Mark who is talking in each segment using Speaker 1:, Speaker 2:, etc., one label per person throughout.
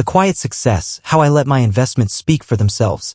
Speaker 1: The quiet success, how I let my investments speak for themselves.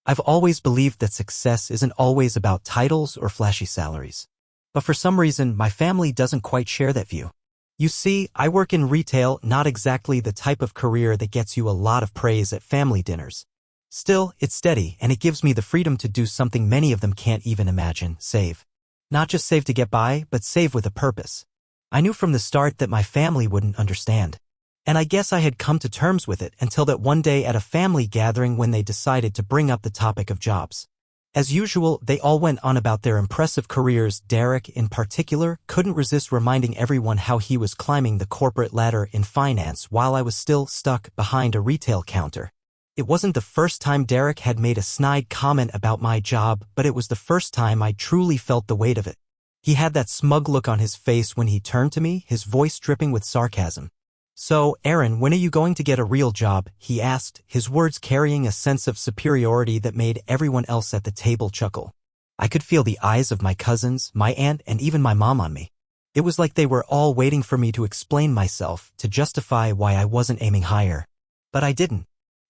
Speaker 1: I've always believed that success isn't always about titles or flashy salaries. But for some reason, my family doesn't quite share that view. You see, I work in retail, not exactly the type of career that gets you a lot of praise at family dinners. Still, it's steady, and it gives me the freedom to do something many of them can't even imagine: save. Not just save to get by, but save with a purpose. I knew from the start that my family wouldn't understand. And I guess I had come to terms with it until that one day at a family gathering when they decided to bring up the topic of jobs. As usual, they all went on about their impressive careers. Derek, in particular, couldn't resist reminding everyone how he was climbing the corporate ladder in finance while I was still stuck behind a retail counter. It wasn't the first time Derek had made a snide comment about my job, but it was the first time I truly felt the weight of it. He had that smug look on his face when he turned to me, his voice dripping with sarcasm. "So, Aaron, when are you going to get a real job?" he asked, his words carrying a sense of superiority that made everyone else at the table chuckle. I could feel the eyes of my cousins, my aunt, and even my mom on me. It was like they were all waiting for me to explain myself, to justify why I wasn't aiming higher. But I didn't.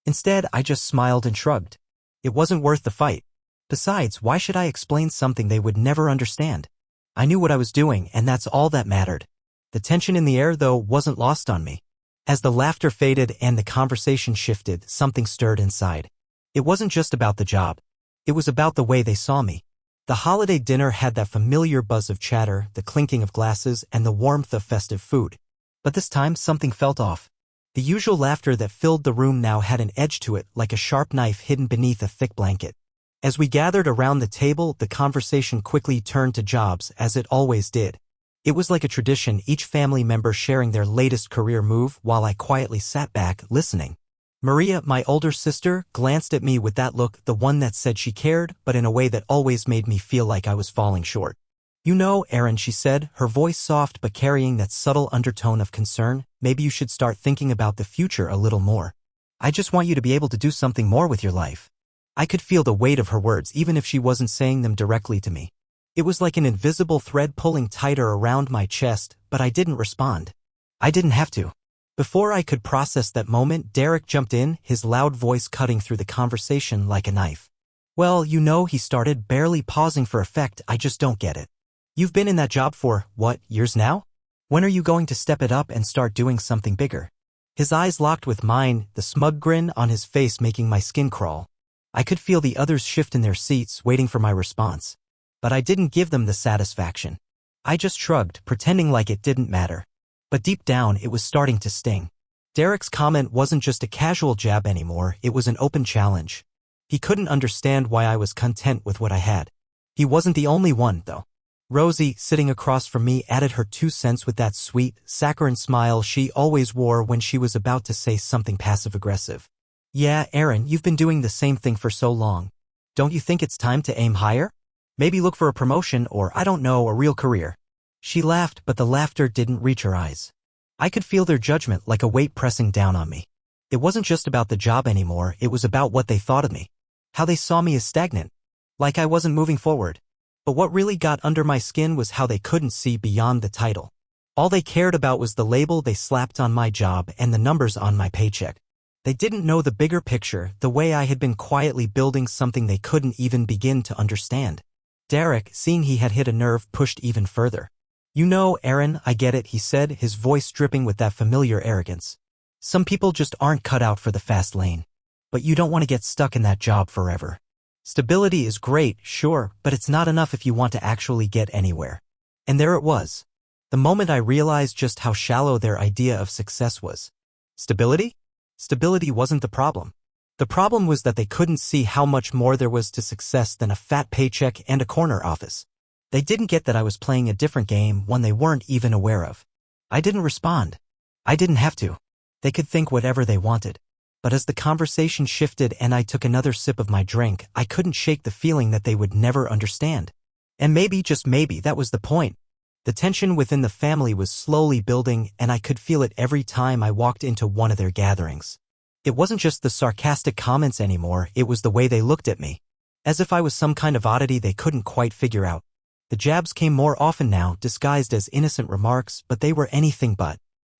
Speaker 1: Instead, I just smiled and shrugged. It wasn't worth the fight. Besides, why should I explain something they would never understand? I knew what I was doing, and that's all that mattered. The tension in the air, though, wasn't lost on me. As the laughter faded and the conversation shifted, something stirred inside. It wasn't just about the job. It was about the way they saw me. The holiday dinner had that familiar buzz of chatter, the clinking of glasses, and the warmth of festive food. But this time, something felt off. The usual laughter that filled the room now had an edge to it, like a sharp knife hidden beneath a thick blanket. As we gathered around the table, the conversation quickly turned to jobs, as it always did. It was like a tradition, each family member sharing their latest career move while I quietly sat back, listening. Maria, my older sister, glanced at me with that look, the one that said she cared, but in a way that always made me feel like I was falling short. "You know, Aaron," she said, her voice soft but carrying that subtle undertone of concern, "maybe you should start thinking about the future a little more. I just want you to be able to do something more with your life." I could feel the weight of her words even if she wasn't saying them directly to me. It was like an invisible thread pulling tighter around my chest, but I didn't respond. I didn't have to. Before I could process that moment, Derek jumped in, his loud voice cutting through the conversation like a knife. "Well, you know," he started, barely pausing for effect, "I just don't get it. You've been in that job for, what, years now? When are you going to step it up and start doing something bigger?" His eyes locked with mine, the smug grin on his face making my skin crawl. I could feel the others shift in their seats, waiting for my response. But I didn't give them the satisfaction. I just shrugged, pretending like it didn't matter. But deep down, it was starting to sting. Derek's comment wasn't just a casual jab anymore, it was an open challenge. He couldn't understand why I was content with what I had. He wasn't the only one, though. Rosie, sitting across from me, added her 2 cents with that sweet, saccharine smile she always wore when she was about to say something passive-aggressive. "Yeah, Aaron, you've been doing the same thing for so long. Don't you think it's time to aim higher? Maybe look for a promotion or, I don't know, a real career." She laughed, but the laughter didn't reach her eyes. I could feel their judgment like a weight pressing down on me. It wasn't just about the job anymore, it was about what they thought of me. How they saw me as stagnant. Like I wasn't moving forward. But what really got under my skin was how they couldn't see beyond the title. All they cared about was the label they slapped on my job and the numbers on my paycheck. They didn't know the bigger picture, the way I had been quietly building something they couldn't even begin to understand. Derek, seeing he had hit a nerve, pushed even further. "You know, Aaron, I get it," he said, his voice dripping with that familiar arrogance. "Some people just aren't cut out for the fast lane. But you don't want to get stuck in that job forever. Stability is great, sure, but it's not enough if you want to actually get anywhere." And there it was. The moment I realized just how shallow their idea of success was. Stability? Stability wasn't the problem. The problem was that they couldn't see how much more there was to success than a fat paycheck and a corner office. They didn't get that I was playing a different game, one they weren't even aware of. I didn't respond. I didn't have to. They could think whatever they wanted. But as the conversation shifted and I took another sip of my drink, I couldn't shake the feeling that they would never understand. And maybe, just maybe, that was the point. The tension within the family was slowly building, and I could feel it every time I walked into one of their gatherings. It wasn't just the sarcastic comments anymore, it was the way they looked at me. As if I was some kind of oddity they couldn't quite figure out. The jabs came more often now, disguised as innocent remarks, but they were anything but.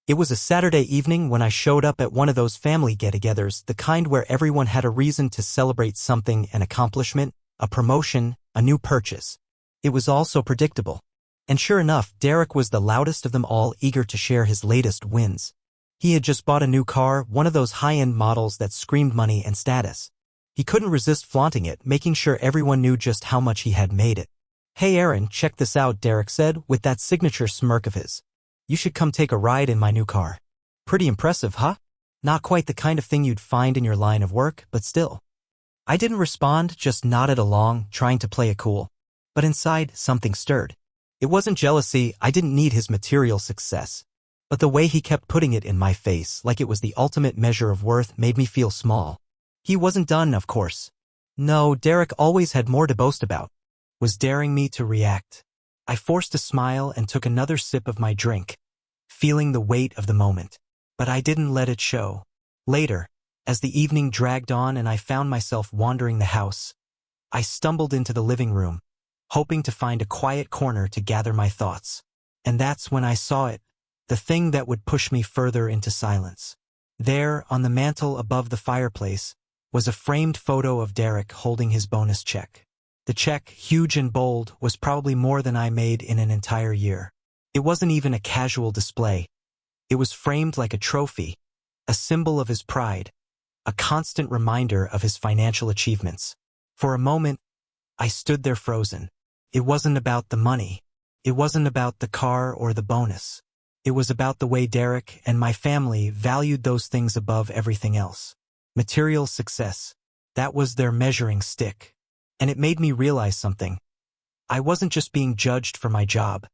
Speaker 1: It was a Saturday evening when I showed up at one of those family get-togethers, the kind where everyone had a reason to celebrate something, an accomplishment, a promotion, a new purchase. It was all so predictable. And sure enough, Derek was the loudest of them all, eager to share his latest wins. He had just bought a new car, one of those high-end models that screamed money and status. He couldn't resist flaunting it, making sure everyone knew just how much he had made it. "Hey Aaron, check this out," Derek said, with that signature smirk of his. "You should come take a ride in my new car." "Pretty impressive, huh?" Not quite the kind of thing you'd find in your line of work, but still. I didn't respond, just nodded along, trying to play it cool. But inside, something stirred. It wasn't jealousy, I didn't need his material success. But the way he kept putting it in my face, like it was the ultimate measure of worth, made me feel small. He wasn't done, of course. No, Derek always had more to boast about. Was daring me to react. I forced a smile and took another sip of my drink, feeling the weight of the moment. But I didn't let it show. Later, as the evening dragged on and I found myself wandering the house, I stumbled into the living room, hoping to find a quiet corner to gather my thoughts. And that's when I saw it, the thing that would push me further into silence. There, on the mantel above the fireplace, was a framed photo of Derek holding his bonus check. The check, huge and bold, was probably more than I made in an entire year. It wasn't even a casual display. It was framed like a trophy, a symbol of his pride, a constant reminder of his financial achievements. For a moment, I stood there frozen. It wasn't about the money. It wasn't about the car or the bonus. It was about the way Derek and my family valued those things above everything else. Material success. That was their measuring stick. And it made me realize something. I wasn't just being judged for my job.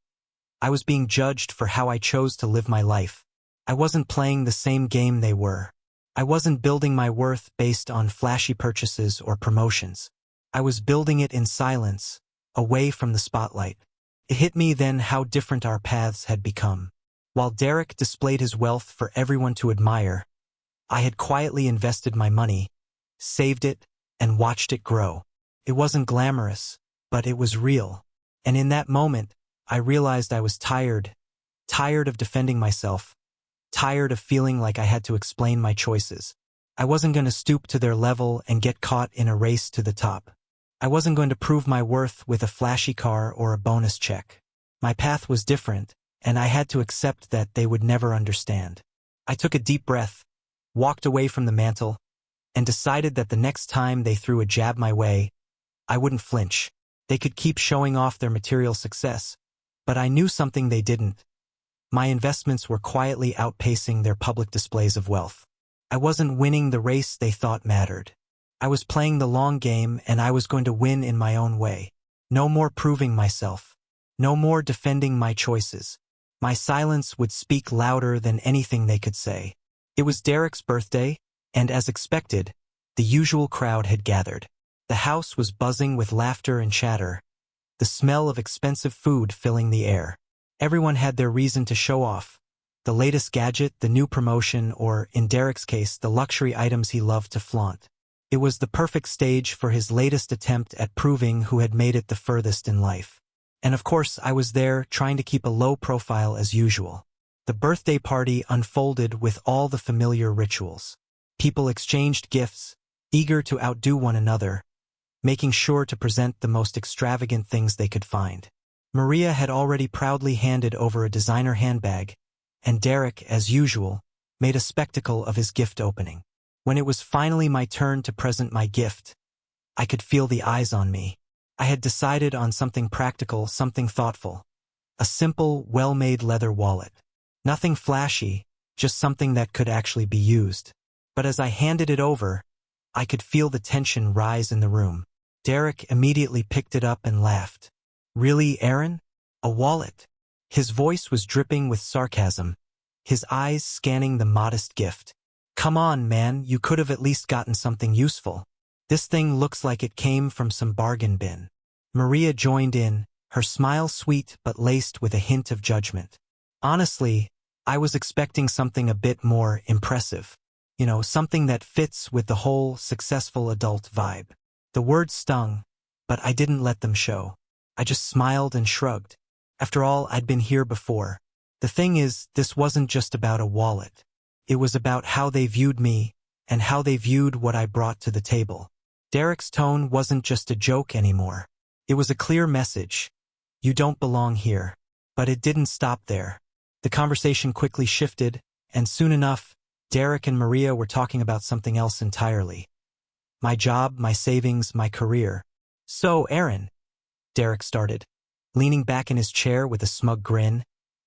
Speaker 1: I was being judged for how I chose to live my life. I wasn't playing the same game they were. I wasn't building my worth based on flashy purchases or promotions. I was building it in silence, away from the spotlight. It hit me then how different our paths had become. While Derek displayed his wealth for everyone to admire, I had quietly invested my money, saved it, and watched it grow. It wasn't glamorous, but it was real. And in that moment, I realized I was tired of defending myself, tired of feeling like I had to explain my choices. I wasn't going to stoop to their level and get caught in a race to the top. I wasn't going to prove my worth with a flashy car or a bonus check. My path was different, and I had to accept that they would never understand. I took a deep breath, walked away from the mantel, and decided that the next time they threw a jab my way, I wouldn't flinch. They could keep showing off their material success, but I knew something they didn't. My investments were quietly outpacing their public displays of wealth. I wasn't winning the race they thought mattered. I was playing the long game, and I was going to win in my own way. No more proving myself. No more defending my choices. My silence would speak louder than anything they could say. It was Derek's birthday, and as expected, the usual crowd had gathered. The house was buzzing with laughter and chatter, the smell of expensive food filling the air. Everyone had their reason to show off. The latest gadget, the new promotion, or, in Derek's case, the luxury items he loved to flaunt. It was the perfect stage for his latest attempt at proving who had made it the furthest in life. And of course, I was there, trying to keep a low profile as usual. The birthday party unfolded with all the familiar rituals. People exchanged gifts, eager to outdo one another, making sure to present the most extravagant things they could find. Maria had already proudly handed over a designer handbag, and Derek, as usual, made a spectacle of his gift opening. When it was finally my turn to present my gift, I could feel the eyes on me. I had decided on something practical, something thoughtful. A simple, well-made leather wallet. Nothing flashy, just something that could actually be used. But as I handed it over, I could feel the tension rise in the room. Derek immediately picked it up and laughed. "Really, Aaron? A wallet?" His voice was dripping with sarcasm, his eyes scanning the modest gift. "Come on, man, you could have at least gotten something useful. This thing looks like it came from some bargain bin." Maria joined in, her smile sweet but laced with a hint of judgment. Honestly, I was expecting something a bit more impressive. Something that fits with the whole successful adult vibe. The words stung, but I didn't let them show. I just smiled and shrugged. After all, I'd been here before. The thing is, this wasn't just about a wallet. It was about how they viewed me and how they viewed what I brought to the table. Derek's tone wasn't just a joke anymore. It was a clear message. You don't belong here. But it didn't stop there. The conversation quickly shifted, and soon enough, Derek and Maria were talking about something else entirely. My job, my savings, my career. So, Aaron, Derek started, leaning back in his chair with a smug grin.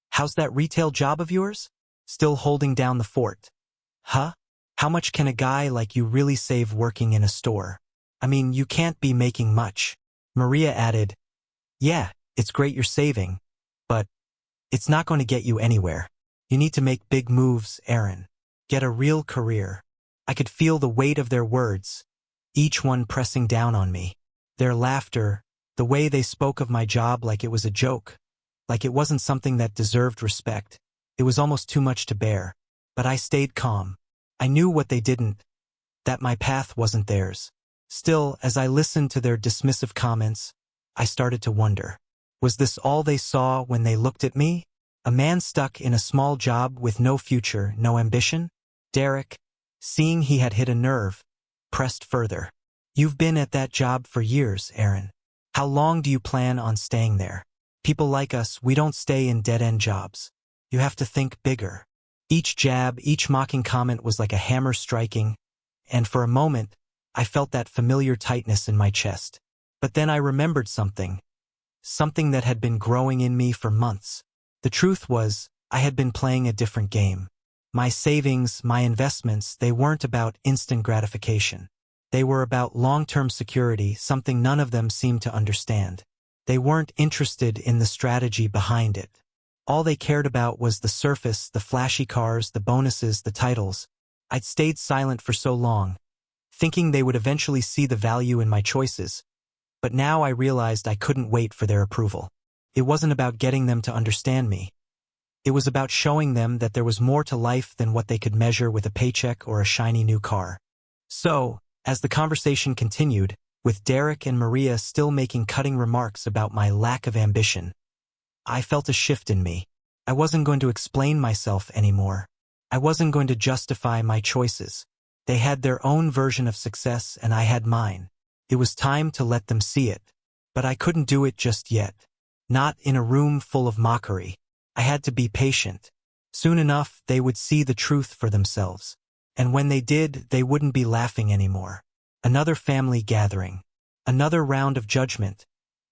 Speaker 1: How's that retail job of yours? Still holding down the fort? Huh? How much can a guy like you really save working in a store? I mean, you can't be making much. Maria added, yeah, it's great you're saving, but it's not going to get you anywhere. You need to make big moves, Aaron. Get a real career. I could feel the weight of their words, each one pressing down on me. Their laughter, the way they spoke of my job like it was a joke, like it wasn't something that deserved respect. It was almost too much to bear. But I stayed calm. I knew what they didn't, that my path wasn't theirs. Still, as I listened to their dismissive comments, I started to wonder. Was this all they saw when they looked at me? A man stuck in a small job with no future, no ambition? Derek, seeing he had hit a nerve, pressed further. You've been at that job for years, Aaron. How long do you plan on staying there? People like us, we don't stay in dead-end jobs. You have to think bigger. Each jab, each mocking comment was like a hammer striking, and for a moment, I felt that familiar tightness in my chest. But then I remembered something that had been growing in me for months. The truth was, I had been playing a different game. My savings, my investments, they weren't about instant gratification. They were about long-term security, something none of them seemed to understand. They weren't interested in the strategy behind it. All they cared about was the surface, the flashy cars, the bonuses, the titles. I'd stayed silent for so long, thinking they would eventually see the value in my choices. But now I realized I couldn't wait for their approval. It wasn't about getting them to understand me. It was about showing them that there was more to life than what they could measure with a paycheck or a shiny new car. So, as the conversation continued, with Derek and Maria still making cutting remarks about my lack of ambition, I felt a shift in me. I wasn't going to explain myself anymore. I wasn't going to justify my choices. They had their own version of success and I had mine. It was time to let them see it. But I couldn't do it just yet. Not in a room full of mockery. I had to be patient. Soon enough, they would see the truth for themselves. And when they did, they wouldn't be laughing anymore. Another family gathering. Another round of judgment.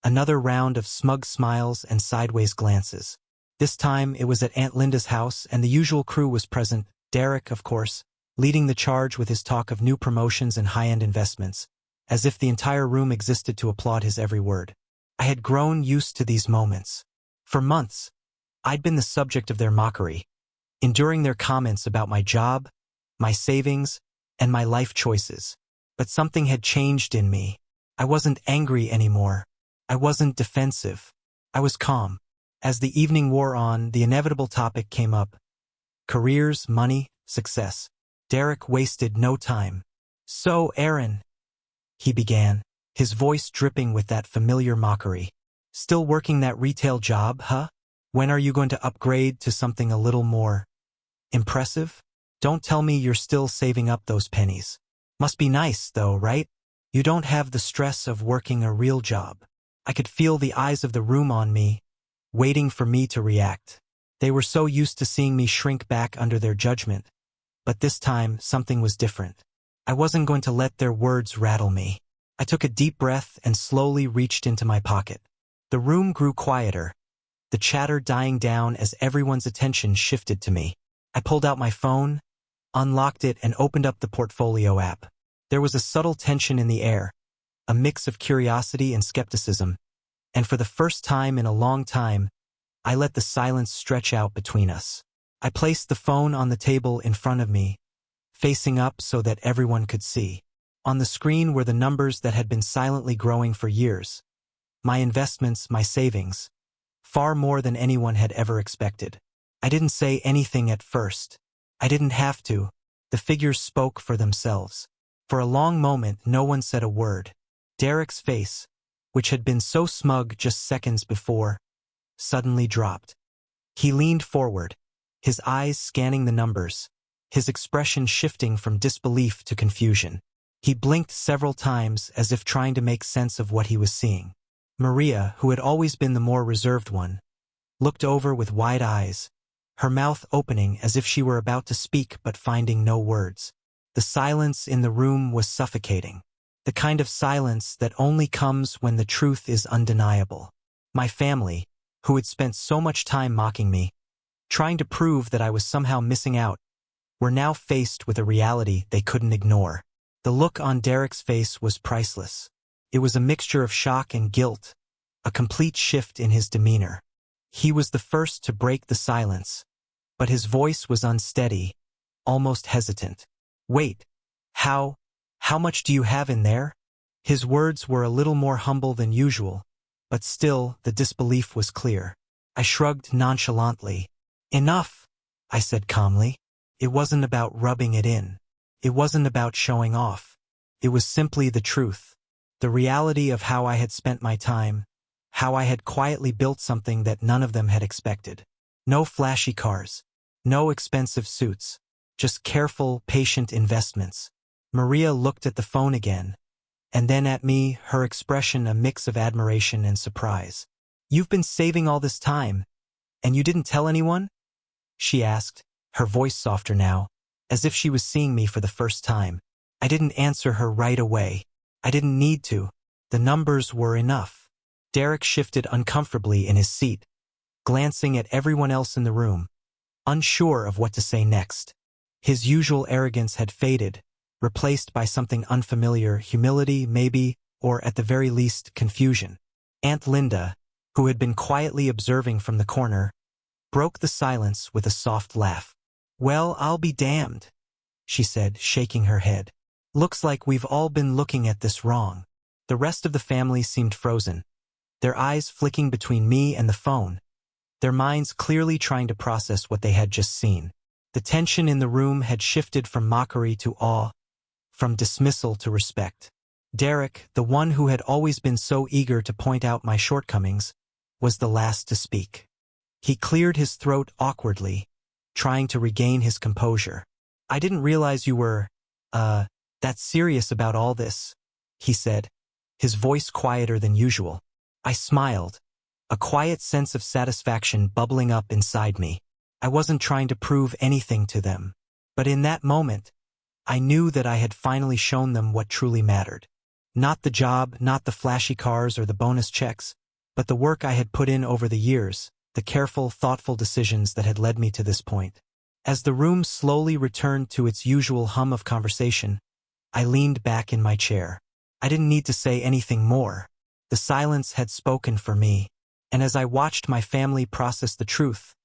Speaker 1: Another round of smug smiles and sideways glances. This time, it was at Aunt Linda's house and the usual crew was present. Derek, of course, leading the charge with his talk of new promotions and high-end investments, as if the entire room existed to applaud his every word. I had grown used to these moments. For months, I'd been the subject of their mockery, enduring their comments about my job, my savings, and my life choices. But something had changed in me. I wasn't angry anymore. I wasn't defensive. I was calm. As the evening wore on, the inevitable topic came up. Careers, money, success. Derek wasted no time. So, Aaron, he began, his voice dripping with that familiar mockery. Still working that retail job, huh? When are you going to upgrade to something a little more impressive? Don't tell me you're still saving up those pennies. Must be nice, though, right? You don't have the stress of working a real job. I could feel the eyes of the room on me, waiting for me to react. They were so used to seeing me shrink back under their judgment. But this time, something was different. I wasn't going to let their words rattle me. I took a deep breath and slowly reached into my pocket. The room grew quieter, the chatter dying down as everyone's attention shifted to me. I pulled out my phone, unlocked it, and opened up the portfolio app. There was a subtle tension in the air, a mix of curiosity and skepticism, and for the first time in a long time, I let the silence stretch out between us. I placed the phone on the table in front of me, facing up so that everyone could see. On the screen were the numbers that had been silently growing for years. My investments, my savings. Far more than anyone had ever expected. I didn't say anything at first. I didn't have to. The figures spoke for themselves. For a long moment, no one said a word. Derek's face, which had been so smug just seconds before, suddenly dropped. He leaned forward, his eyes scanning the numbers, his expression shifting from disbelief to confusion. He blinked several times as if trying to make sense of what he was seeing. Maria, who had always been the more reserved one, looked over with wide eyes, her mouth opening as if she were about to speak but finding no words. The silence in the room was suffocating, the kind of silence that only comes when the truth is undeniable. My family, who had spent so much time mocking me, trying to prove that I was somehow missing out, were now faced with a reality they couldn't ignore. The look on Derek's face was priceless. It was a mixture of shock and guilt, a complete shift in his demeanor. He was the first to break the silence, but his voice was unsteady, almost hesitant. "Wait, how much do you have in there?" His words were a little more humble than usual, but still the disbelief was clear. I shrugged nonchalantly. "Enough," I said calmly. It wasn't about rubbing it in. It wasn't about showing off. It was simply the truth, the reality of how I had spent my time, how I had quietly built something that none of them had expected. No flashy cars, no expensive suits, just careful, patient investments. Maria looked at the phone again, and then at me, her expression a mix of admiration and surprise. "You've been saving all this time, and you didn't tell anyone?" she asked, her voice softer now, as if she was seeing me for the first time. I didn't answer her right away. I didn't need to. The numbers were enough. Derek shifted uncomfortably in his seat, glancing at everyone else in the room, unsure of what to say next. His usual arrogance had faded, replaced by something unfamiliar, humility maybe, or at the very least, confusion. Aunt Linda, who had been quietly observing from the corner, broke the silence with a soft laugh. "Well, I'll be damned," she said, shaking her head. "Looks like we've all been looking at this wrong." The rest of the family seemed frozen, their eyes flicking between me and the phone, their minds clearly trying to process what they had just seen. The tension in the room had shifted from mockery to awe, from dismissal to respect. Derek, the one who had always been so eager to point out my shortcomings, was the last to speak. He cleared his throat awkwardly, trying to regain his composure. "I didn't realize you were, that serious about all this," he said, his voice quieter than usual. I smiled, a quiet sense of satisfaction bubbling up inside me. I wasn't trying to prove anything to them, but in that moment, I knew that I had finally shown them what truly mattered. Not the job, not the flashy cars or the bonus checks, but the work I had put in over the years, the careful, thoughtful decisions that had led me to this point. As the room slowly returned to its usual hum of conversation, I leaned back in my chair. I didn't need to say anything more. The silence had spoken for me, and as I watched my family process the truth,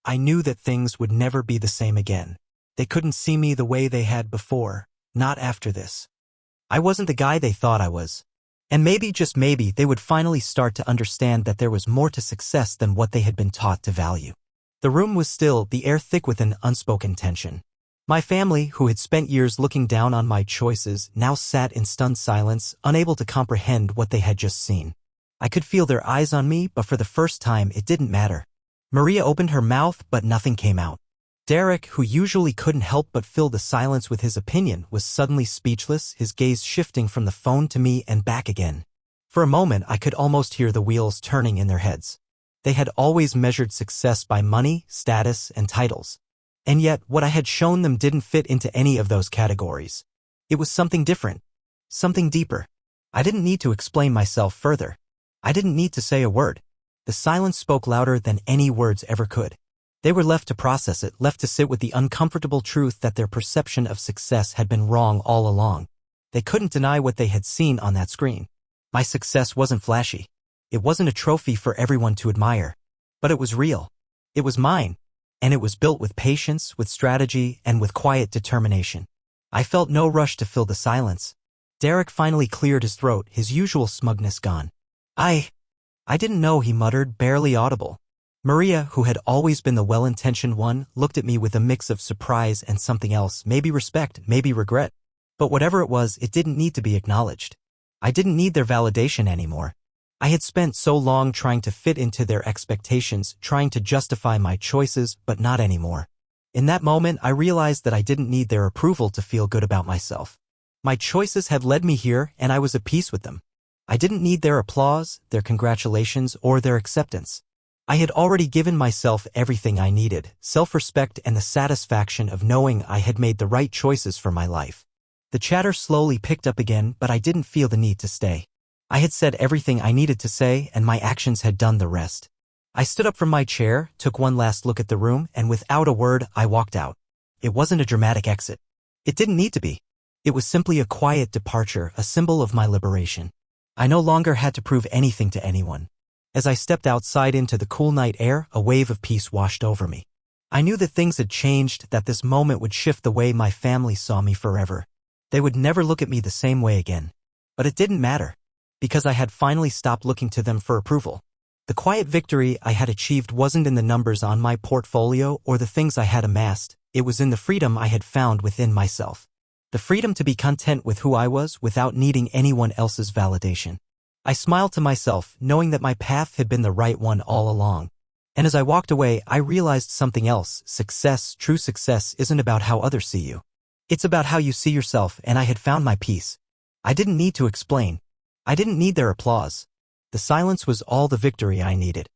Speaker 1: I knew that things would never be the same again. They couldn't see me the way they had before, not after this. I wasn't the guy they thought I was. And maybe, just maybe, they would finally start to understand that there was more to success than what they had been taught to value. The room was still, the air thick with an unspoken tension. My family, who had spent years looking down on my choices, now sat in stunned silence, unable to comprehend what they had just seen. I could feel their eyes on me, but for the first time it didn't matter. Maria opened her mouth, but nothing came out. Derek, who usually couldn't help but fill the silence with his opinion, was suddenly speechless, his gaze shifting from the phone to me and back again. For a moment I could almost hear the wheels turning in their heads. They had always measured success by money, status, and titles. And yet, what I had shown them didn't fit into any of those categories. It was something different, something deeper. I didn't need to explain myself further. I didn't need to say a word. The silence spoke louder than any words ever could. They were left to process it, left to sit with the uncomfortable truth that their perception of success had been wrong all along. They couldn't deny what they had seen on that screen. My success wasn't flashy. It wasn't a trophy for everyone to admire. But it was real. It was mine. And it was built with patience, with strategy, and with quiet determination. I felt no rush to fill the silence. Derek finally cleared his throat, his usual smugness gone. I didn't know, he muttered, barely audible. Maria, who had always been the well-intentioned one, looked at me with a mix of surprise and something else, maybe respect, maybe regret. But whatever it was, it didn't need to be acknowledged. I didn't need their validation anymore. I had spent so long trying to fit into their expectations, trying to justify my choices, but not anymore. In that moment, I realized that I didn't need their approval to feel good about myself. My choices had led me here, and I was at peace with them. I didn't need their applause, their congratulations, or their acceptance. I had already given myself everything I needed, self-respect and the satisfaction of knowing I had made the right choices for my life. The chatter slowly picked up again, but I didn't feel the need to stay. I had said everything I needed to say, and my actions had done the rest. I stood up from my chair, took one last look at the room, and without a word, I walked out. It wasn't a dramatic exit. It didn't need to be. It was simply a quiet departure, a symbol of my liberation. I no longer had to prove anything to anyone. As I stepped outside into the cool night air, a wave of peace washed over me. I knew that things had changed, that this moment would shift the way my family saw me forever. They would never look at me the same way again. But it didn't matter, because I had finally stopped looking to them for approval. The quiet victory I had achieved wasn't in the numbers on my portfolio or the things I had amassed. It was in the freedom I had found within myself. The freedom to be content with who I was without needing anyone else's validation. I smiled to myself, knowing that my path had been the right one all along. And as I walked away, I realized something else. Success, true success, isn't about how others see you. It's about how you see yourself, and I had found my peace. I didn't need to explain. I didn't need their applause. The silence was all the victory I needed.